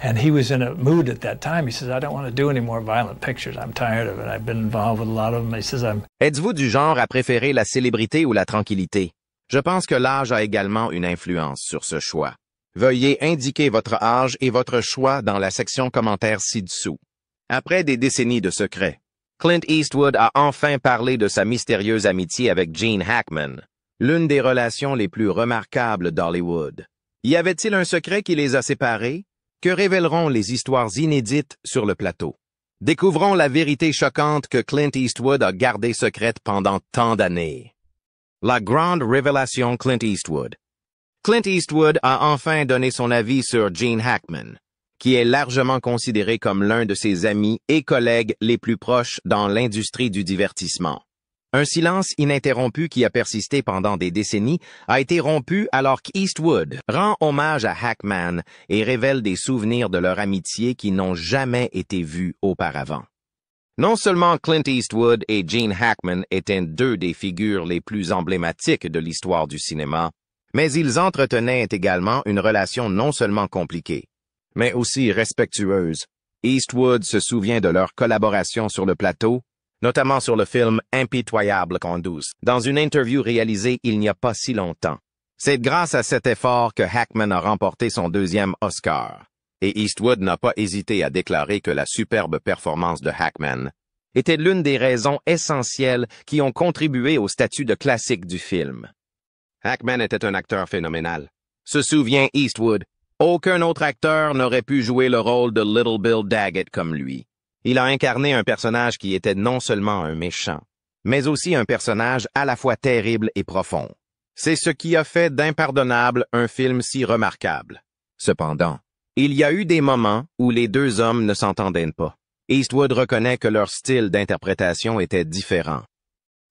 And he was in a mood at that time. He says, I don't want to do any more violent pictures. I'm tired of it. I've been involved with a lot of them. He says, Êtes-vous du genre à préférer la célébrité ou la tranquillité? Je pense que l'âge a également une influence sur ce choix. Veuillez indiquer votre âge et votre choix dans la section commentaires ci-dessous. Après des décennies de secrets, Clint Eastwood a enfin parlé de sa mystérieuse amitié avec Gene Hackman, l'une des relations les plus remarquables d'Hollywood. Y avait-il un secret qui les a séparés? Que révéleront les histoires inédites sur le plateau? Découvrons la vérité choquante que Clint Eastwood a gardée secrète pendant tant d'années. La grande révélation Clint Eastwood. Clint Eastwood a enfin donné son avis sur Gene Hackman, qui est largement considéré comme l'un de ses amis et collègues les plus proches dans l'industrie du divertissement. Un silence ininterrompu qui a persisté pendant des décennies a été rompu alors qu'Eastwood rend hommage à Hackman et révèle des souvenirs de leur amitié qui n'ont jamais été vus auparavant. Non seulement Clint Eastwood et Gene Hackman étaient deux des figures les plus emblématiques de l'histoire du cinéma, mais ils entretenaient également une relation non seulement compliquée, mais aussi respectueuse. Eastwood se souvient de leur collaboration sur le plateau, notamment sur le film Impitoyable Conduce, dans une interview réalisée il n'y a pas si longtemps. C'est grâce à cet effort que Hackman a remporté son deuxième Oscar. Et Eastwood n'a pas hésité à déclarer que la superbe performance de Hackman était l'une des raisons essentielles qui ont contribué au statut de classique du film. Hackman était un acteur phénoménal. Se souvient Eastwood, aucun autre acteur n'aurait pu jouer le rôle de Little Bill Daggett comme lui. Il a incarné un personnage qui était non seulement un méchant, mais aussi un personnage à la fois terrible et profond. C'est ce qui a fait d'Impardonnable un film si remarquable. Cependant, il y a eu des moments où les deux hommes ne s'entendaient pas. Eastwood reconnaît que leur style d'interprétation était différent.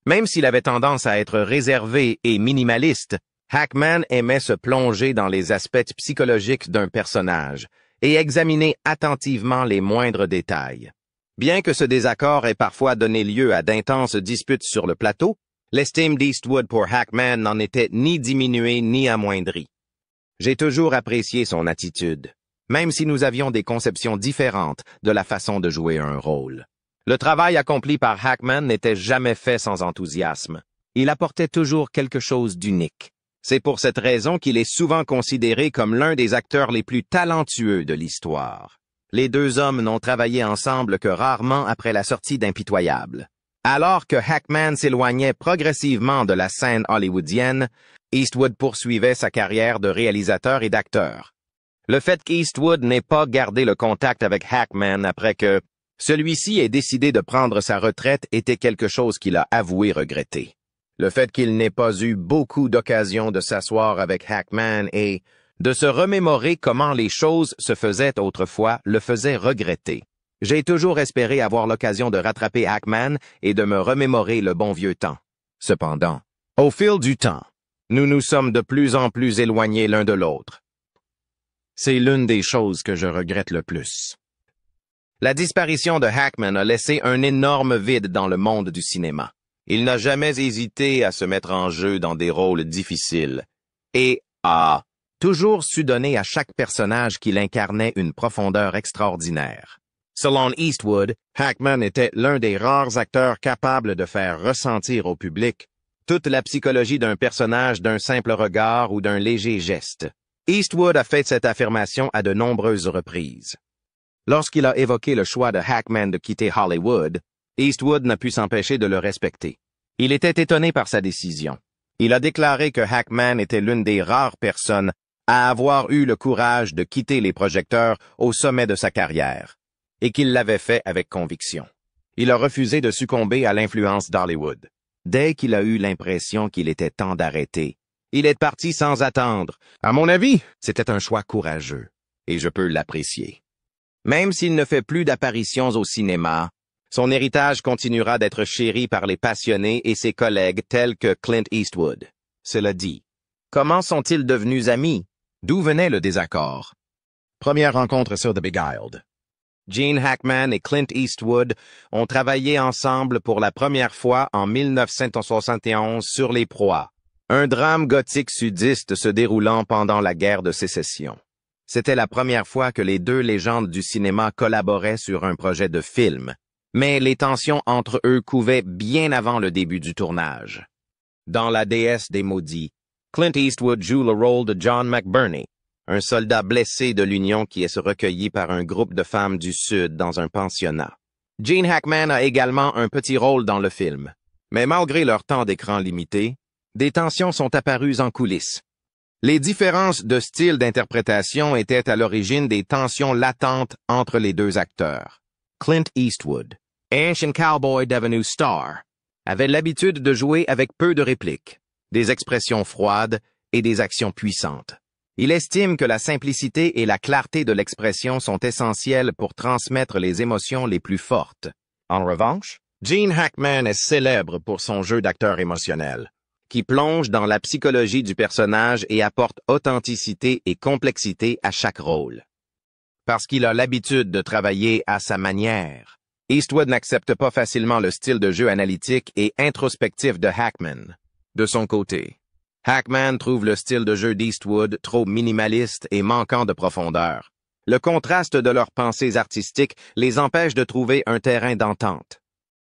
Même s'il avait tendance à être réservé et minimaliste, Hackman aimait se plonger dans les aspects psychologiques d'un personnage et examiner attentivement les moindres détails. Bien que ce désaccord ait parfois donné lieu à d'intenses disputes sur le plateau, l'estime d'Eastwood pour Hackman n'en était ni diminuée ni amoindrie. J'ai toujours apprécié son attitude, même si nous avions des conceptions différentes de la façon de jouer un rôle. Le travail accompli par Hackman n'était jamais fait sans enthousiasme. Il apportait toujours quelque chose d'unique. C'est pour cette raison qu'il est souvent considéré comme l'un des acteurs les plus talentueux de l'histoire. Les deux hommes n'ont travaillé ensemble que rarement après la sortie d'Impitoyable. Alors que Hackman s'éloignait progressivement de la scène hollywoodienne, Eastwood poursuivait sa carrière de réalisateur et d'acteur. Le fait qu'Eastwood n'ait pas gardé le contact avec Hackman après que celui-ci ait décidé de prendre sa retraite était quelque chose qu'il a avoué regretter. Le fait qu'il n'ait pas eu beaucoup d'occasions de s'asseoir avec Hackman et de se remémorer comment les choses se faisaient autrefois le faisait regretter. J'ai toujours espéré avoir l'occasion de rattraper Hackman et de me remémorer le bon vieux temps. Cependant, au fil du temps, nous nous sommes de plus en plus éloignés l'un de l'autre. C'est l'une des choses que je regrette le plus. La disparition de Hackman a laissé un énorme vide dans le monde du cinéma. Il n'a jamais hésité à se mettre en jeu dans des rôles difficiles et a toujours su donner à chaque personnage qu'il incarnait une profondeur extraordinaire. Selon Eastwood, Hackman était l'un des rares acteurs capables de faire ressentir au public toute la psychologie d'un personnage d'un simple regard ou d'un léger geste. Eastwood a fait cette affirmation à de nombreuses reprises. Lorsqu'il a évoqué le choix de Hackman de quitter Hollywood, Eastwood n'a pu s'empêcher de le respecter. Il était étonné par sa décision. Il a déclaré que Hackman était l'une des rares personnes à avoir eu le courage de quitter les projecteurs au sommet de sa carrière, et qu'il l'avait fait avec conviction. Il a refusé de succomber à l'influence d'Hollywood. Dès qu'il a eu l'impression qu'il était temps d'arrêter, il est parti sans attendre. À mon avis, c'était un choix courageux, et je peux l'apprécier. Même s'il ne fait plus d'apparitions au cinéma, son héritage continuera d'être chéri par les passionnés et ses collègues tels que Clint Eastwood. Cela dit, comment sont-ils devenus amis? D'où venait le désaccord? Première rencontre sur The Beguiled. Gene Hackman et Clint Eastwood ont travaillé ensemble pour la première fois en 1971 sur Les Proies, un drame gothique sudiste se déroulant pendant la guerre de Sécession. C'était la première fois que les deux légendes du cinéma collaboraient sur un projet de film, mais les tensions entre eux couvaient bien avant le début du tournage. Dans La déesse des maudits, Clint Eastwood joue le rôle de John McBurney, un soldat blessé de l'Union qui est recueilli par un groupe de femmes du Sud dans un pensionnat. Gene Hackman a également un petit rôle dans le film, mais malgré leur temps d'écran limité, des tensions sont apparues en coulisses. Les différences de style d'interprétation étaient à l'origine des tensions latentes entre les deux acteurs. Clint Eastwood, ancien cowboy devenu star, avait l'habitude de jouer avec peu de répliques, des expressions froides et des actions puissantes. Il estime que la simplicité et la clarté de l'expression sont essentielles pour transmettre les émotions les plus fortes. En revanche, Gene Hackman est célèbre pour son jeu d'acteur émotionnel, qui plonge dans la psychologie du personnage et apporte authenticité et complexité à chaque rôle. Parce qu'il a l'habitude de travailler à sa manière, Eastwood n'accepte pas facilement le style de jeu analytique et introspectif de Hackman. De son côté, Hackman trouve le style de jeu d'Eastwood trop minimaliste et manquant de profondeur. Le contraste de leurs pensées artistiques les empêche de trouver un terrain d'entente.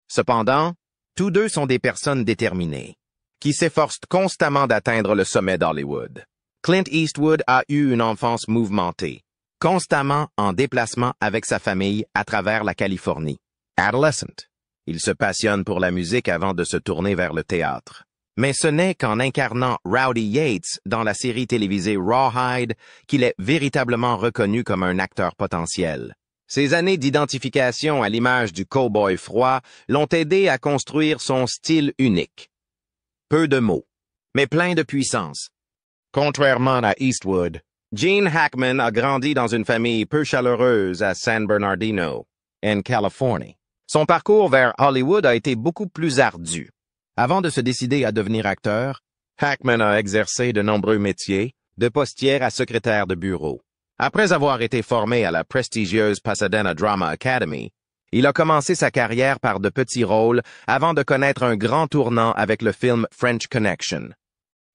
Cependant, tous deux sont des personnes déterminées, qui s'efforcent constamment d'atteindre le sommet d'Hollywood. Clint Eastwood a eu une enfance mouvementée, constamment en déplacement avec sa famille à travers la Californie. Adolescent, il se passionne pour la musique avant de se tourner vers le théâtre. Mais ce n'est qu'en incarnant Rowdy Yates dans la série télévisée Rawhide qu'il est véritablement reconnu comme un acteur potentiel. Ses années d'identification à l'image du cow-boy froid l'ont aidé à construire son style unique. Peu de mots, mais plein de puissance. Contrairement à Eastwood, Gene Hackman a grandi dans une famille peu chaleureuse à San Bernardino, en Californie. Son parcours vers Hollywood a été beaucoup plus ardu. Avant de se décider à devenir acteur, Hackman a exercé de nombreux métiers, de postière à secrétaire de bureau. Après avoir été formé à la prestigieuse Pasadena Drama Academy, il a commencé sa carrière par de petits rôles avant de connaître un grand tournant avec le film French Connection.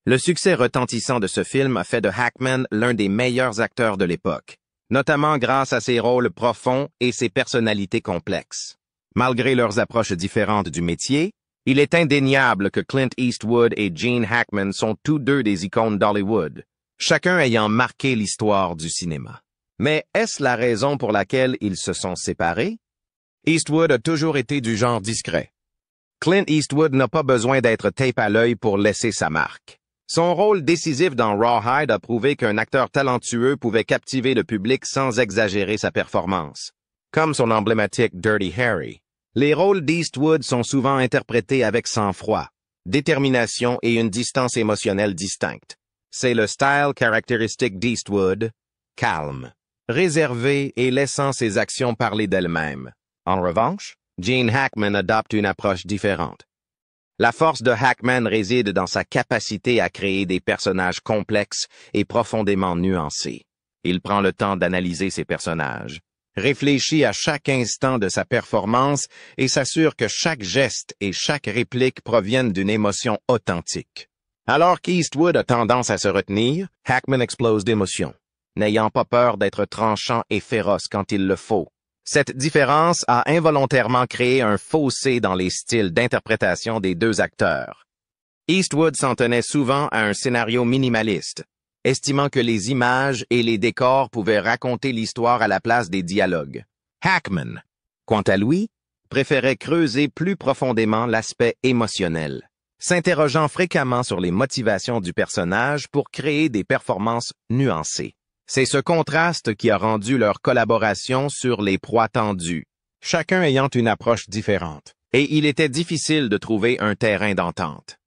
Le succès retentissant de ce film a fait de Hackman l'un des meilleurs acteurs de l'époque, notamment grâce à ses rôles profonds et ses personnalités complexes. Malgré leurs approches différentes du métier, il est indéniable que Clint Eastwood et Gene Hackman sont tous deux des icônes d'Hollywood, chacun ayant marqué l'histoire du cinéma. Mais est-ce la raison pour laquelle ils se sont séparés? Eastwood a toujours été du genre discret. Clint Eastwood n'a pas besoin d'être tape à l'œil pour laisser sa marque. Son rôle décisif dans Rawhide a prouvé qu'un acteur talentueux pouvait captiver le public sans exagérer sa performance. Comme son emblématique Dirty Harry, les rôles d'Eastwood sont souvent interprétés avec sang-froid, détermination et une distance émotionnelle distincte. C'est le style caractéristique d'Eastwood, calme, réservé et laissant ses actions parler d'elles-mêmes. En revanche, Gene Hackman adopte une approche différente. La force de Hackman réside dans sa capacité à créer des personnages complexes et profondément nuancés. Il prend le temps d'analyser ses personnages, réfléchit à chaque instant de sa performance et s'assure que chaque geste et chaque réplique proviennent d'une émotion authentique. Alors qu'Eastwood a tendance à se retenir, Hackman explose d'émotion, n'ayant pas peur d'être tranchant et féroce quand il le faut. Cette différence a involontairement créé un fossé dans les styles d'interprétation des deux acteurs. Eastwood s'en tenait souvent à un scénario minimaliste, estimant que les images et les décors pouvaient raconter l'histoire à la place des dialogues. Hackman, quant à lui, préférait creuser plus profondément l'aspect émotionnel, s'interrogeant fréquemment sur les motivations du personnage pour créer des performances nuancées. C'est ce contraste qui a rendu leur collaboration sur Les Proies tendues, chacun ayant une approche différente, et il était difficile de trouver un terrain d'entente.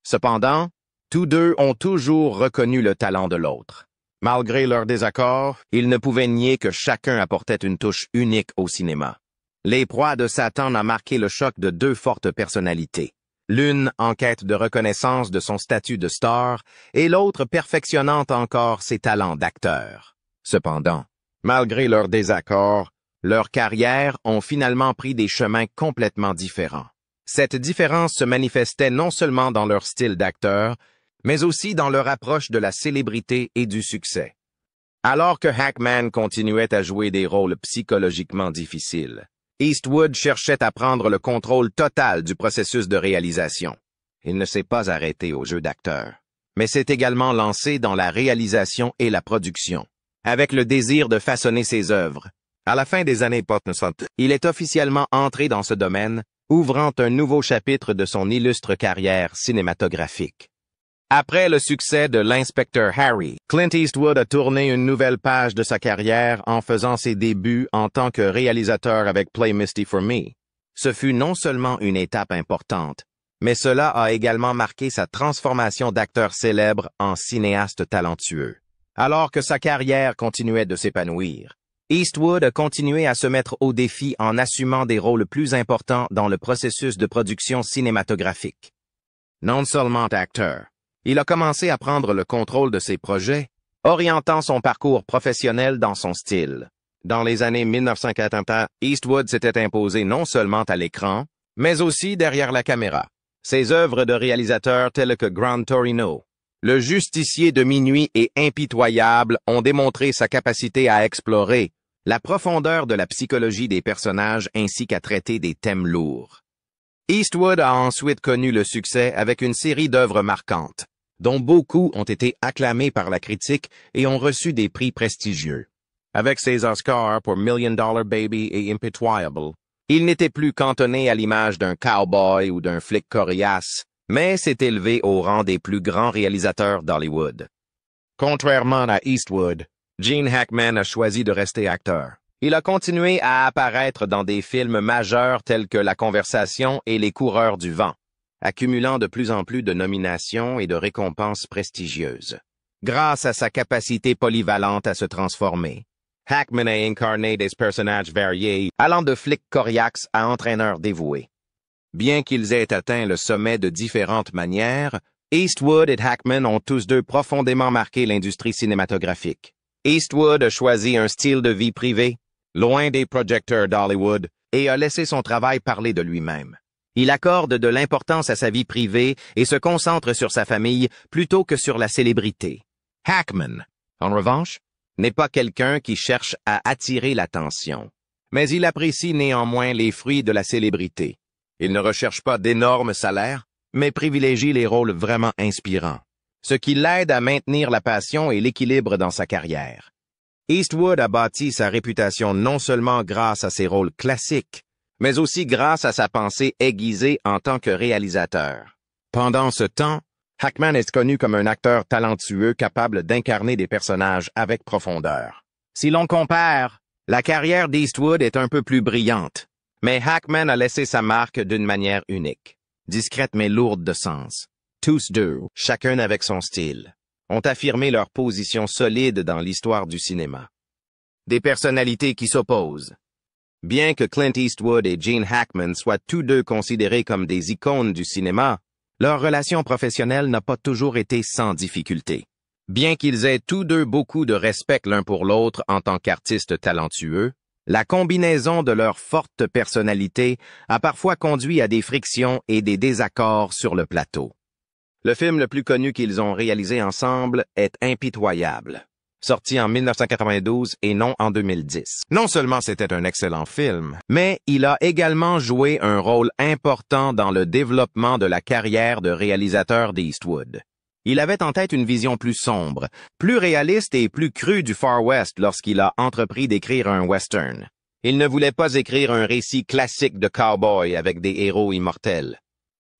Cependant, tous deux ont toujours reconnu le talent de l'autre. Malgré leurs désaccords, ils ne pouvaient nier que chacun apportait une touche unique au cinéma. Les Proies de Satan a marqué le choc de deux fortes personnalités. L'une en quête de reconnaissance de son statut de star et l'autre perfectionnant encore ses talents d'acteur. Cependant, malgré leurs désaccords, leurs carrières ont finalement pris des chemins complètement différents. Cette différence se manifestait non seulement dans leur style d'acteur, mais aussi dans leur approche de la célébrité et du succès. Alors que Hackman continuait à jouer des rôles psychologiquement difficiles, Eastwood cherchait à prendre le contrôle total du processus de réalisation. Il ne s'est pas arrêté au jeu d'acteur, mais s'est également lancé dans la réalisation et la production, avec le désir de façonner ses œuvres. À la fin des années 60, il est officiellement entré dans ce domaine, ouvrant un nouveau chapitre de son illustre carrière cinématographique. Après le succès de l'Inspecteur Harry, Clint Eastwood a tourné une nouvelle page de sa carrière en faisant ses débuts en tant que réalisateur avec Play Misty for Me. Ce fut non seulement une étape importante, mais cela a également marqué sa transformation d'acteur célèbre en cinéaste talentueux. Alors que sa carrière continuait de s'épanouir, Eastwood a continué à se mettre au défi en assumant des rôles plus importants dans le processus de production cinématographique. Non seulement acteur, il a commencé à prendre le contrôle de ses projets, orientant son parcours professionnel dans son style. Dans les années 1980, Eastwood s'était imposé non seulement à l'écran, mais aussi derrière la caméra. Ses œuvres de réalisateur telles que Gran Torino, Le Justicier de minuit et Impitoyable ont démontré sa capacité à explorer la profondeur de la psychologie des personnages ainsi qu'à traiter des thèmes lourds. Eastwood a ensuite connu le succès avec une série d'œuvres marquantes, dont beaucoup ont été acclamées par la critique et ont reçu des prix prestigieux. Avec ses Oscars pour Million Dollar Baby et Impitoyable, il n'était plus cantonné à l'image d'un cowboy ou d'un flic coriace, mais s'est élevé au rang des plus grands réalisateurs d'Hollywood. Contrairement à Eastwood, Gene Hackman a choisi de rester acteur. Il a continué à apparaître dans des films majeurs tels que La Conversation et Les Coureurs du vent, accumulant de plus en plus de nominations et de récompenses prestigieuses. Grâce à sa capacité polyvalente à se transformer, Hackman a incarné des personnages variés, allant de flic coriace à entraîneur dévoué. Bien qu'ils aient atteint le sommet de différentes manières, Eastwood et Hackman ont tous deux profondément marqué l'industrie cinématographique. Eastwood a choisi un style de vie privé, loin des projecteurs d'Hollywood, et a laissé son travail parler de lui-même. Il accorde de l'importance à sa vie privée et se concentre sur sa famille plutôt que sur la célébrité. Hackman, en revanche, n'est pas quelqu'un qui cherche à attirer l'attention, mais il apprécie néanmoins les fruits de la célébrité. Il ne recherche pas d'énormes salaires, mais privilégie les rôles vraiment inspirants, ce qui l'aide à maintenir la passion et l'équilibre dans sa carrière. Eastwood a bâti sa réputation non seulement grâce à ses rôles classiques, mais aussi grâce à sa pensée aiguisée en tant que réalisateur. Pendant ce temps, Hackman est connu comme un acteur talentueux capable d'incarner des personnages avec profondeur. Si l'on compare, la carrière d'Eastwood est un peu plus brillante, mais Hackman a laissé sa marque d'une manière unique, discrète mais lourde de sens. Tous deux, chacun avec son style, ont affirmé leur position solide dans l'histoire du cinéma. Des personnalités qui s'opposent. Bien que Clint Eastwood et Gene Hackman soient tous deux considérés comme des icônes du cinéma, leur relation professionnelle n'a pas toujours été sans difficulté. Bien qu'ils aient tous deux beaucoup de respect l'un pour l'autre en tant qu'artistes talentueux, la combinaison de leurs fortes personnalités a parfois conduit à des frictions et des désaccords sur le plateau. Le film le plus connu qu'ils ont réalisé ensemble est Impitoyable, sorti en 1992 et non en 2010. Non seulement c'était un excellent film, mais il a également joué un rôle important dans le développement de la carrière de réalisateur d'Eastwood. Il avait en tête une vision plus sombre, plus réaliste et plus crue du Far West lorsqu'il a entrepris d'écrire un western. Il ne voulait pas écrire un récit classique de cowboy avec des héros immortels.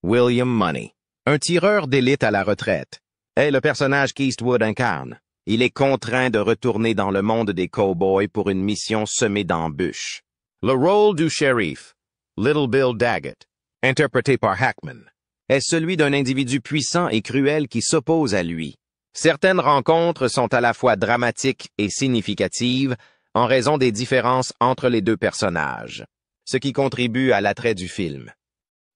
William Money, un tireur d'élite à la retraite, est le personnage qu'Eastwood incarne. Il est contraint de retourner dans le monde des cowboys pour une mission semée d'embûches. Le rôle du shérif, Little Bill Daggett, interprété par Hackman, est celui d'un individu puissant et cruel qui s'oppose à lui. Certaines rencontres sont à la fois dramatiques et significatives en raison des différences entre les deux personnages, ce qui contribue à l'attrait du film.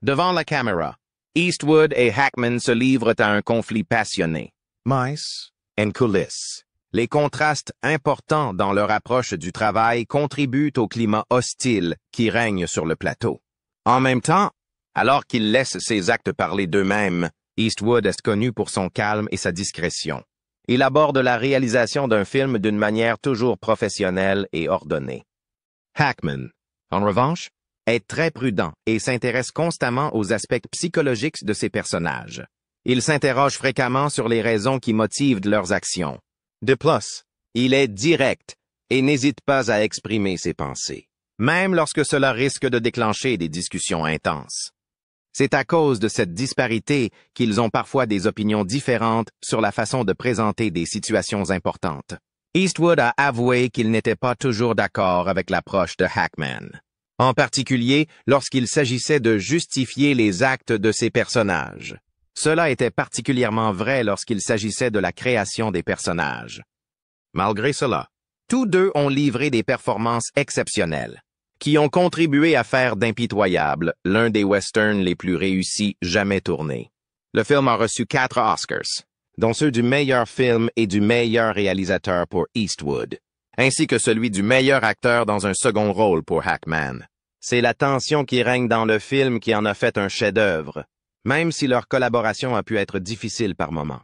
Devant la caméra, Eastwood et Hackman se livrent à un conflit passionné. Mice and coulisses. Les contrastes importants dans leur approche du travail contribuent au climat hostile qui règne sur le plateau. En même temps, alors qu'il laisse ses actes parler d'eux-mêmes, Eastwood est connu pour son calme et sa discrétion. Il aborde la réalisation d'un film d'une manière toujours professionnelle et ordonnée. Hackman, en revanche, est très prudent et s'intéresse constamment aux aspects psychologiques de ses personnages. Il s'interroge fréquemment sur les raisons qui motivent leurs actions. De plus, il est direct et n'hésite pas à exprimer ses pensées, même lorsque cela risque de déclencher des discussions intenses. C'est à cause de cette disparité qu'ils ont parfois des opinions différentes sur la façon de présenter des situations importantes. Eastwood a avoué qu'il n'était pas toujours d'accord avec l'approche de Hackman, en particulier lorsqu'il s'agissait de justifier les actes de ses personnages. Cela était particulièrement vrai lorsqu'il s'agissait de la création des personnages. Malgré cela, tous deux ont livré des performances exceptionnelles, qui ont contribué à faire d'Impitoyable l'un des westerns les plus réussis jamais tournés. Le film a reçu 4 Oscars, dont ceux du meilleur film et du meilleur réalisateur pour Eastwood, ainsi que celui du meilleur acteur dans un second rôle pour Hackman. C'est la tension qui règne dans le film qui en a fait un chef-d'œuvre, même si leur collaboration a pu être difficile par moments.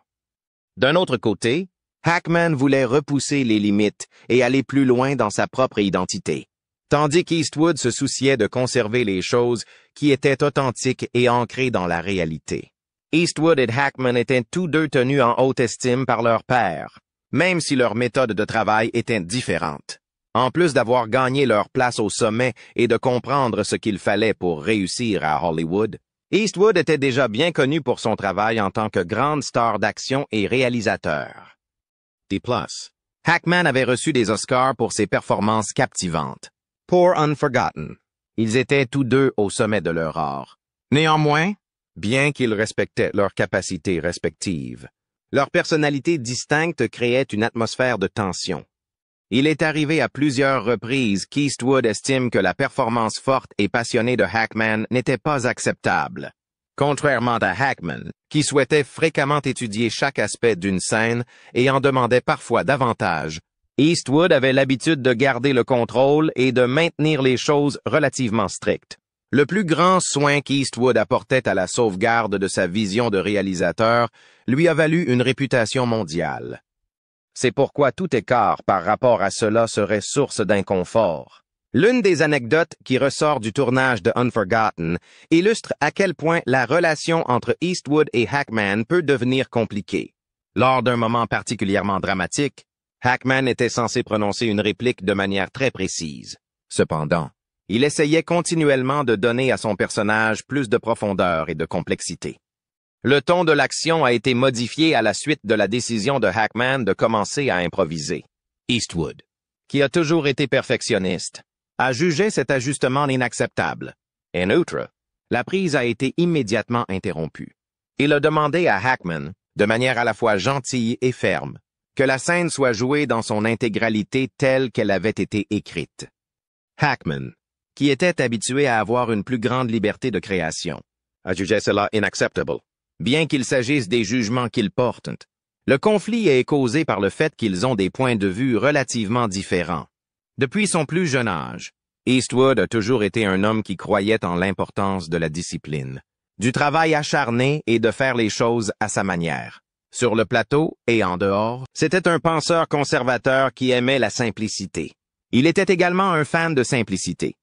D'un autre côté, Hackman voulait repousser les limites et aller plus loin dans sa propre identité, tandis qu'Eastwood se souciait de conserver les choses qui étaient authentiques et ancrées dans la réalité. Eastwood et Hackman étaient tous deux tenus en haute estime par leur père, même si leurs méthodes de travail étaient différentes. En plus d'avoir gagné leur place au sommet et de comprendre ce qu'il fallait pour réussir à Hollywood, Eastwood était déjà bien connu pour son travail en tant que grande star d'action et réalisateur. D+. Hackman avait reçu des Oscars pour ses performances captivantes. Pour Unforgotten, ils étaient tous deux au sommet de leur art. Néanmoins, bien qu'ils respectaient leurs capacités respectives, leur personnalité distincte créait une atmosphère de tension. Il est arrivé à plusieurs reprises qu'Eastwood estime que la performance forte et passionnée de Hackman n'était pas acceptable. Contrairement à Hackman, qui souhaitait fréquemment étudier chaque aspect d'une scène et en demandait parfois davantage, Eastwood avait l'habitude de garder le contrôle et de maintenir les choses relativement strictes. Le plus grand soin qu'Eastwood apportait à la sauvegarde de sa vision de réalisateur lui a valu une réputation mondiale. C'est pourquoi tout écart par rapport à cela serait source d'inconfort. L'une des anecdotes qui ressort du tournage de Unforgotten illustre à quel point la relation entre Eastwood et Hackman peut devenir compliquée. Lors d'un moment particulièrement dramatique, Hackman était censé prononcer une réplique de manière très précise. Cependant, il essayait continuellement de donner à son personnage plus de profondeur et de complexité. Le ton de l'action a été modifié à la suite de la décision de Hackman de commencer à improviser. Eastwood, qui a toujours été perfectionniste, a jugé cet ajustement inacceptable. En outre, la prise a été immédiatement interrompue. Il a demandé à Hackman, de manière à la fois gentille et ferme, que la scène soit jouée dans son intégralité telle qu'elle avait été écrite. Hackman, qui était habitué à avoir une plus grande liberté de création, a jugé cela inacceptable. Bien qu'il s'agisse des jugements qu'ils portent, le conflit est causé par le fait qu'ils ont des points de vue relativement différents. Depuis son plus jeune âge, Eastwood a toujours été un homme qui croyait en l'importance de la discipline, du travail acharné et de faire les choses à sa manière. Sur le plateau et en dehors, c'était un penseur conservateur qui aimait la simplicité. Il était également un fan de simplicité.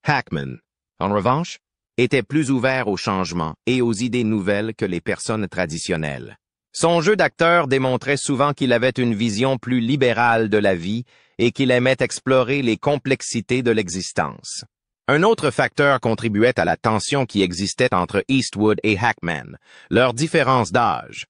Hackman, en revanche, était plus ouvert aux changements et aux idées nouvelles que les personnes traditionnelles. Son jeu d'acteur démontrait souvent qu'il avait une vision plus libérale de la vie et qu'il aimait explorer les complexités de l'existence. Un autre facteur contribuait à la tension qui existait entre Eastwood et Hackman, leur différence d'âge.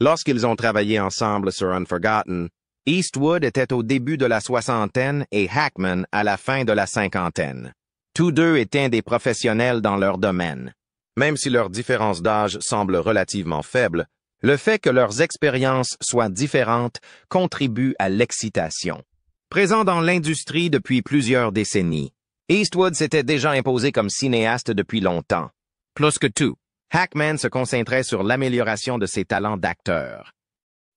Lorsqu'ils ont travaillé ensemble sur Unforgotten, Eastwood était au début de la soixantaine et Hackman à la fin de la cinquantaine. Tous deux étaient des professionnels dans leur domaine. Même si leur différence d'âge semble relativement faible, le fait que leurs expériences soient différentes contribue à l'excitation. Présent dans l'industrie depuis plusieurs décennies, Eastwood s'était déjà imposé comme cinéaste depuis longtemps. Plus que tout, Hackman se concentrait sur l'amélioration de ses talents d'acteur.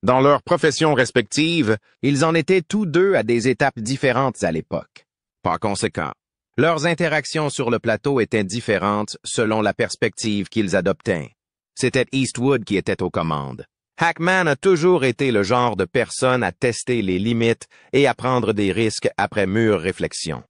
Dans leurs professions respectives, ils en étaient tous deux à des étapes différentes à l'époque. Par conséquent, leurs interactions sur le plateau étaient différentes selon la perspective qu'ils adoptaient. C'était Eastwood qui était aux commandes, Hackman a toujours été le genre de personne à tester les limites et à prendre des risques après mûre réflexion.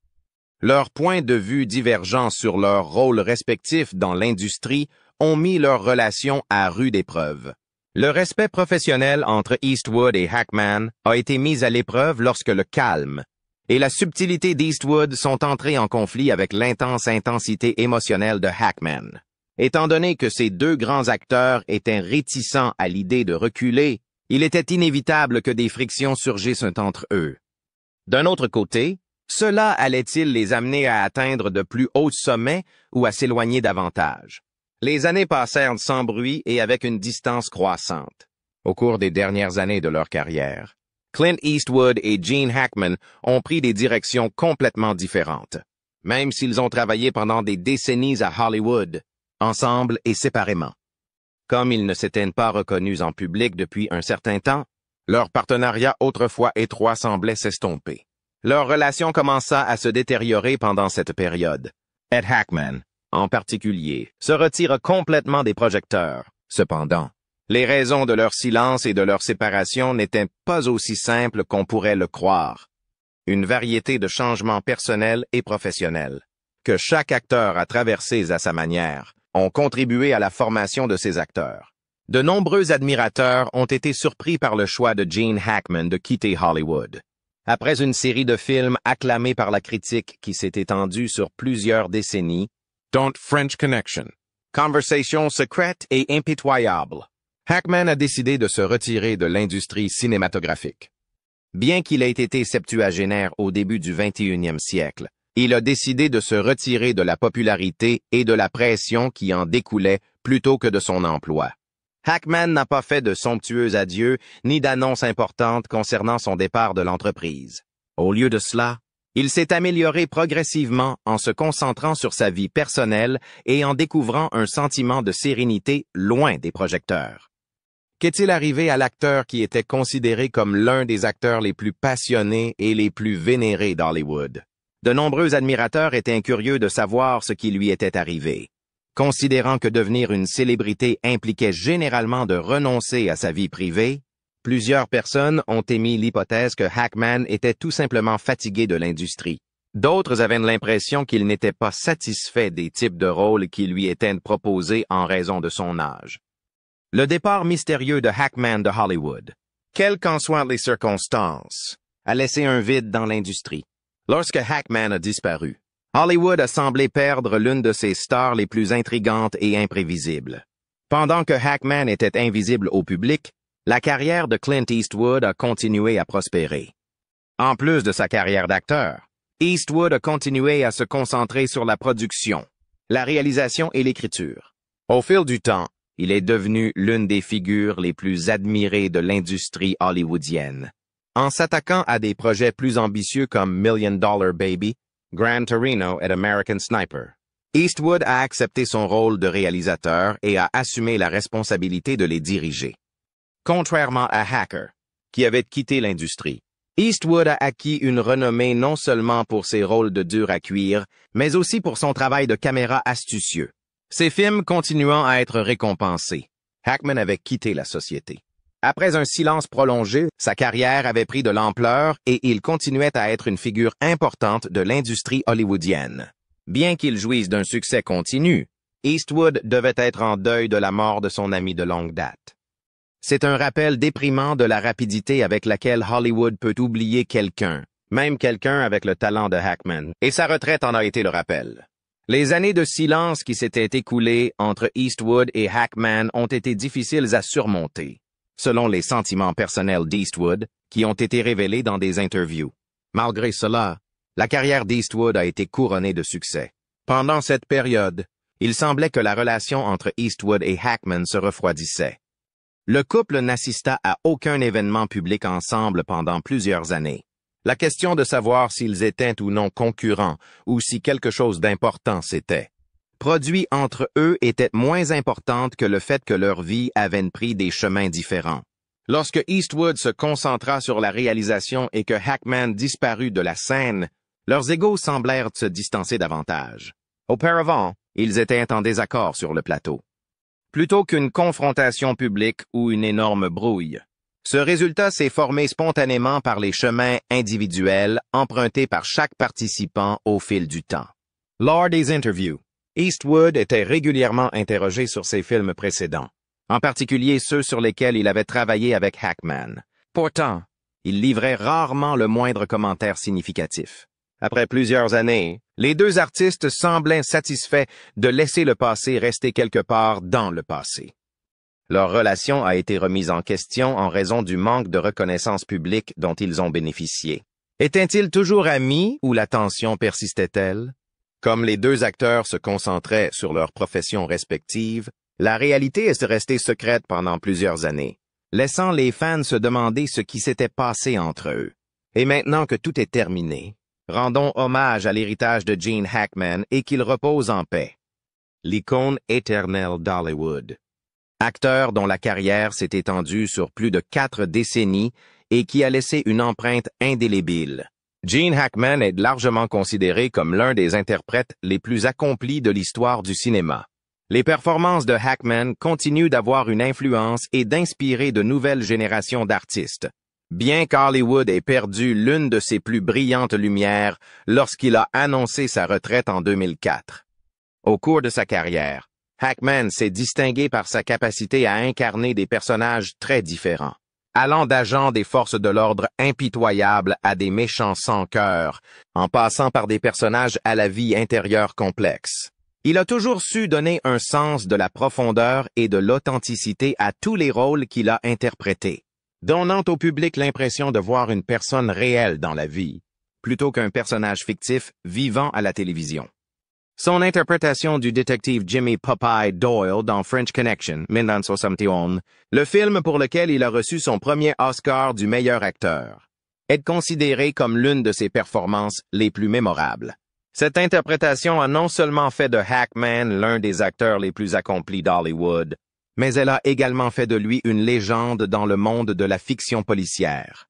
Leurs points de vue divergents sur leurs rôles respectifs dans l'industrie ont mis leur relation à rude épreuve. Le respect professionnel entre Eastwood et Hackman a été mis à l'épreuve lorsque le calme et la subtilité d'Eastwood sont entrés en conflit avec l'intense intensité émotionnelle de Hackman. Étant donné que ces deux grands acteurs étaient réticents à l'idée de reculer, il était inévitable que des frictions surgissent entre eux. D'un autre côté, cela allait-il les amener à atteindre de plus hauts sommets ou à s'éloigner davantage? Les années passèrent sans bruit et avec une distance croissante. Au cours des dernières années de leur carrière, Clint Eastwood et Gene Hackman ont pris des directions complètement différentes. Même s'ils ont travaillé pendant des décennies à Hollywood, ensemble et séparément. Comme ils ne s'étaient pas reconnus en public depuis un certain temps, leur partenariat autrefois étroit semblait s'estomper. Leur relation commença à se détériorer pendant cette période. Ed Hackman, en particulier, se retire complètement des projecteurs. Cependant, les raisons de leur silence et de leur séparation n'étaient pas aussi simples qu'on pourrait le croire. Une variété de changements personnels et professionnels, que chaque acteur a traversés à sa manière, ont contribué à la formation de ces acteurs. De nombreux admirateurs ont été surpris par le choix de Gene Hackman de quitter Hollywood. Après une série de films acclamés par la critique qui s'est étendue sur plusieurs décennies, dont French Connection, Conversation secrète et impitoyable, Hackman a décidé de se retirer de l'industrie cinématographique. Bien qu'il ait été septuagénaire au début du 21e siècle, il a décidé de se retirer de la popularité et de la pression qui en découlait plutôt que de son emploi. Hackman n'a pas fait de somptueux adieux ni d'annonces importantes concernant son départ de l'entreprise. Au lieu de cela, il s'est amélioré progressivement en se concentrant sur sa vie personnelle et en découvrant un sentiment de sérénité loin des projecteurs. Qu'est-il arrivé à l'acteur qui était considéré comme l'un des acteurs les plus passionnés et les plus vénérés d'Hollywood? De nombreux admirateurs étaient curieux de savoir ce qui lui était arrivé. Considérant que devenir une célébrité impliquait généralement de renoncer à sa vie privée, plusieurs personnes ont émis l'hypothèse que Hackman était tout simplement fatigué de l'industrie. D'autres avaient l'impression qu'il n'était pas satisfait des types de rôles qui lui étaient proposés en raison de son âge. Le départ mystérieux de Hackman de Hollywood, quelles qu'en soient les circonstances, a laissé un vide dans l'industrie. Lorsque Hackman a disparu, Hollywood a semblé perdre l'une de ses stars les plus intrigantes et imprévisibles. Pendant que Hackman était invisible au public, la carrière de Clint Eastwood a continué à prospérer. En plus de sa carrière d'acteur, Eastwood a continué à se concentrer sur la production, la réalisation et l'écriture. Au fil du temps, il est devenu l'une des figures les plus admirées de l'industrie hollywoodienne. En s'attaquant à des projets plus ambitieux comme Million Dollar Baby, Gran Torino et American Sniper, Eastwood a accepté son rôle de réalisateur et a assumé la responsabilité de les diriger. Contrairement à Hacker, qui avait quitté l'industrie, Eastwood a acquis une renommée non seulement pour ses rôles de dur à cuire, mais aussi pour son travail de caméra astucieux. Ses films continuant à être récompensés, Hackman avait quitté la société. Après un silence prolongé, sa carrière avait pris de l'ampleur et il continuait à être une figure importante de l'industrie hollywoodienne. Bien qu'il jouisse d'un succès continu, Eastwood devait être en deuil de la mort de son ami de longue date. C'est un rappel déprimant de la rapidité avec laquelle Hollywood peut oublier quelqu'un, même quelqu'un avec le talent de Hackman, et sa retraite en a été le rappel. Les années de silence qui s'étaient écoulées entre Eastwood et Hackman ont été difficiles à surmonter, selon les sentiments personnels d'Eastwood, qui ont été révélés dans des interviews. Malgré cela, la carrière d'Eastwood a été couronnée de succès. Pendant cette période, il semblait que la relation entre Eastwood et Hackman se refroidissait. Le couple n'assista à aucun événement public ensemble pendant plusieurs années. La question de savoir s'ils étaient ou non concurrents ou si quelque chose d'important s'était produit entre eux était moins importante que le fait que leur vie avait pris des chemins différents. Lorsque Eastwood se concentra sur la réalisation et que Hackman disparut de la scène, leurs égos semblèrent se distancer davantage. Auparavant, ils étaient en désaccord sur le plateau. plutôt qu'une confrontation publique ou une énorme brouille. Ce résultat s'est formé spontanément par les chemins individuels empruntés par chaque participant au fil du temps. Lors des interviews, Eastwood était régulièrement interrogé sur ses films précédents, en particulier ceux sur lesquels il avait travaillé avec Hackman. Pourtant, il livrait rarement le moindre commentaire significatif. Après plusieurs années, les deux artistes semblaient satisfaits de laisser le passé rester quelque part dans le passé. Leur relation a été remise en question en raison du manque de reconnaissance publique dont ils ont bénéficié. Étaient-ils toujours amis ou la tension persistait-elle? Comme les deux acteurs se concentraient sur leurs professions respectives, la réalité est restée secrète pendant plusieurs années, laissant les fans se demander ce qui s'était passé entre eux. Et maintenant que tout est terminé, rendons hommage à l'héritage de Gene Hackman et qu'il repose en paix. L'icône éternelle d'Hollywood. Acteur dont la carrière s'est étendue sur plus de 4 décennies et qui a laissé une empreinte indélébile. Gene Hackman est largement considéré comme l'un des interprètes les plus accomplis de l'histoire du cinéma. Les performances de Hackman continuent d'avoir une influence et d'inspirer de nouvelles générations d'artistes, bien qu'Hollywood ait perdu l'une de ses plus brillantes lumières lorsqu'il a annoncé sa retraite en 2004. Au cours de sa carrière, Hackman s'est distingué par sa capacité à incarner des personnages très différents, allant d'agents des forces de l'ordre impitoyables à des méchants sans cœur, en passant par des personnages à la vie intérieure complexe. Il a toujours su donner un sens de la profondeur et de l'authenticité à tous les rôles qu'il a interprétés, donnant au public l'impression de voir une personne réelle dans la vie, plutôt qu'un personnage fictif vivant à la télévision. Son interprétation du détective Jimmy Popeye Doyle dans French Connection, 1971, le film pour lequel il a reçu son premier Oscar du meilleur acteur, est considéré comme l'une de ses performances les plus mémorables. Cette interprétation a non seulement fait de Hackman l'un des acteurs les plus accomplis d'Hollywood, mais elle a également fait de lui une légende dans le monde de la fiction policière.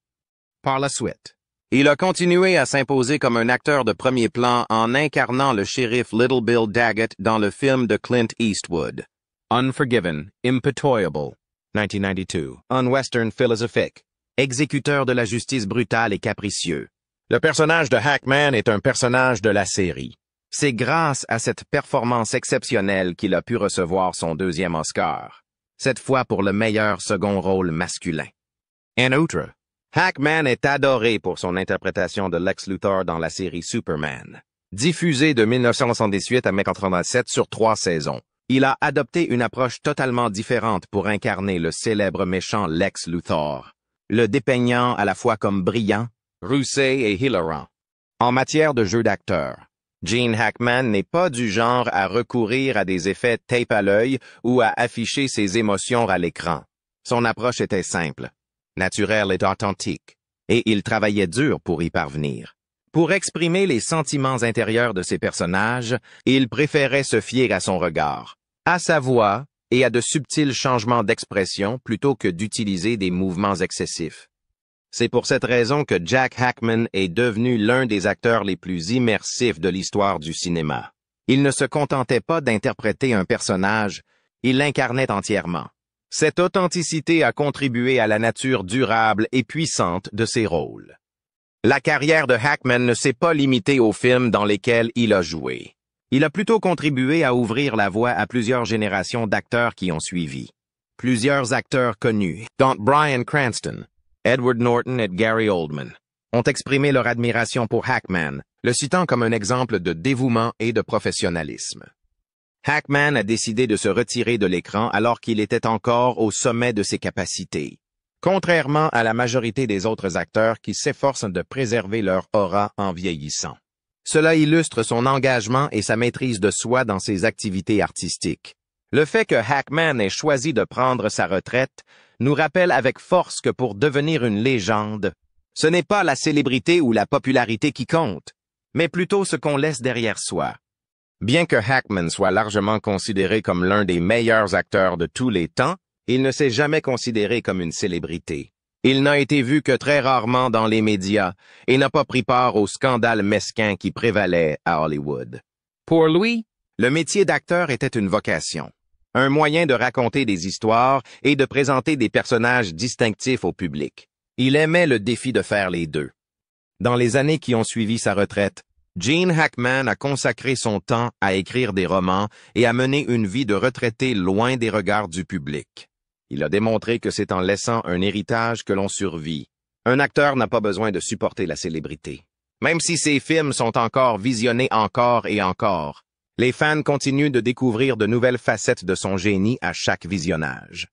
Par la suite, il a continué à s'imposer comme un acteur de premier plan en incarnant le shérif Little Bill Daggett dans le film de Clint Eastwood, Unforgiven, Impitoyable, 1992, un western philosophique, exécuteur de la justice brutale et capricieux. Le personnage de Hackman est un personnage de la série. C'est grâce à cette performance exceptionnelle qu'il a pu recevoir son deuxième Oscar, cette fois pour le meilleur second rôle masculin. En outre, Hackman est adoré pour son interprétation de Lex Luthor dans la série Superman. Diffusée de 1978 à 1987 sur 3 saisons, il a adopté une approche totalement différente pour incarner le célèbre méchant Lex Luthor, le dépeignant à la fois comme brillant, rusé et hilarant. En matière de jeu d'acteur, Gene Hackman n'est pas du genre à recourir à des effets tape à l'œil ou à afficher ses émotions à l'écran. Son approche était simple, naturelle et authentique, et il travaillait dur pour y parvenir. Pour exprimer les sentiments intérieurs de ses personnages, il préférait se fier à son regard, à sa voix et à de subtils changements d'expression plutôt que d'utiliser des mouvements excessifs. C'est pour cette raison que Jack Hackman est devenu l'un des acteurs les plus immersifs de l'histoire du cinéma. Il ne se contentait pas d'interpréter un personnage, il l'incarnait entièrement. Cette authenticité a contribué à la nature durable et puissante de ses rôles. La carrière de Hackman ne s'est pas limitée aux films dans lesquels il a joué. Il a plutôt contribué à ouvrir la voie à plusieurs générations d'acteurs qui ont suivi. Plusieurs acteurs connus, dont Bryan Cranston, Edward Norton et Gary Oldman, ont exprimé leur admiration pour Hackman, le citant comme un exemple de dévouement et de professionnalisme. Hackman a décidé de se retirer de l'écran alors qu'il était encore au sommet de ses capacités, contrairement à la majorité des autres acteurs qui s'efforcent de préserver leur aura en vieillissant. Cela illustre son engagement et sa maîtrise de soi dans ses activités artistiques. Le fait que Hackman ait choisi de prendre sa retraite nous rappelle avec force que pour devenir une légende, ce n'est pas la célébrité ou la popularité qui compte, mais plutôt ce qu'on laisse derrière soi. Bien que Hackman soit largement considéré comme l'un des meilleurs acteurs de tous les temps, il ne s'est jamais considéré comme une célébrité. Il n'a été vu que très rarement dans les médias et n'a pas pris part aux scandales mesquins qui prévalaient à Hollywood. Pour lui, le métier d'acteur était une vocation, un moyen de raconter des histoires et de présenter des personnages distinctifs au public. Il aimait le défi de faire les deux. Dans les années qui ont suivi sa retraite, Gene Hackman a consacré son temps à écrire des romans et à mener une vie de retraité loin des regards du public. Il a démontré que c'est en laissant un héritage que l'on survit. Un acteur n'a pas besoin de supporter la célébrité. Même si ses films sont encore visionnés encore et encore, les fans continuent de découvrir de nouvelles facettes de son génie à chaque visionnage.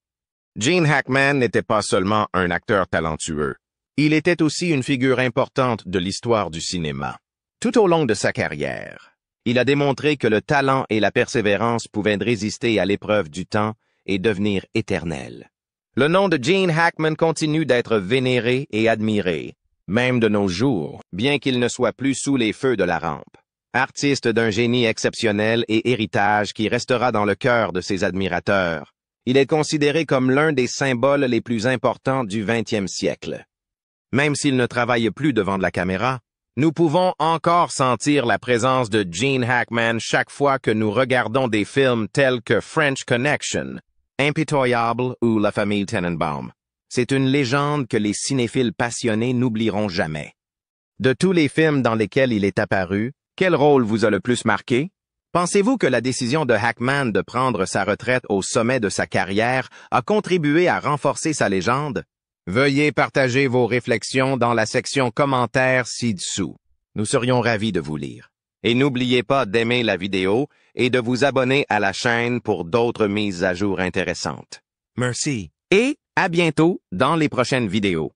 Gene Hackman n'était pas seulement un acteur talentueux. Il était aussi une figure importante de l'histoire du cinéma. Tout au long de sa carrière, il a démontré que le talent et la persévérance pouvaient résister à l'épreuve du temps et devenir éternels. Le nom de Gene Hackman continue d'être vénéré et admiré, même de nos jours, bien qu'il ne soit plus sous les feux de la rampe. Artiste d'un génie exceptionnel et héritage qui restera dans le cœur de ses admirateurs, il est considéré comme l'un des symboles les plus importants du 20e siècle. Même s'il ne travaille plus devant de la caméra, nous pouvons encore sentir la présence de Gene Hackman chaque fois que nous regardons des films tels que French Connection, Impitoyable ou La famille Tenenbaum. C'est une légende que les cinéphiles passionnés n'oublieront jamais. De tous les films dans lesquels il est apparu, quel rôle vous a le plus marqué? Pensez-vous que la décision de Hackman de prendre sa retraite au sommet de sa carrière a contribué à renforcer sa légende? Veuillez partager vos réflexions dans la section commentaires ci-dessous. Nous serions ravis de vous lire. Et n'oubliez pas d'aimer la vidéo et de vous abonner à la chaîne pour d'autres mises à jour intéressantes. Merci et à bientôt dans les prochaines vidéos.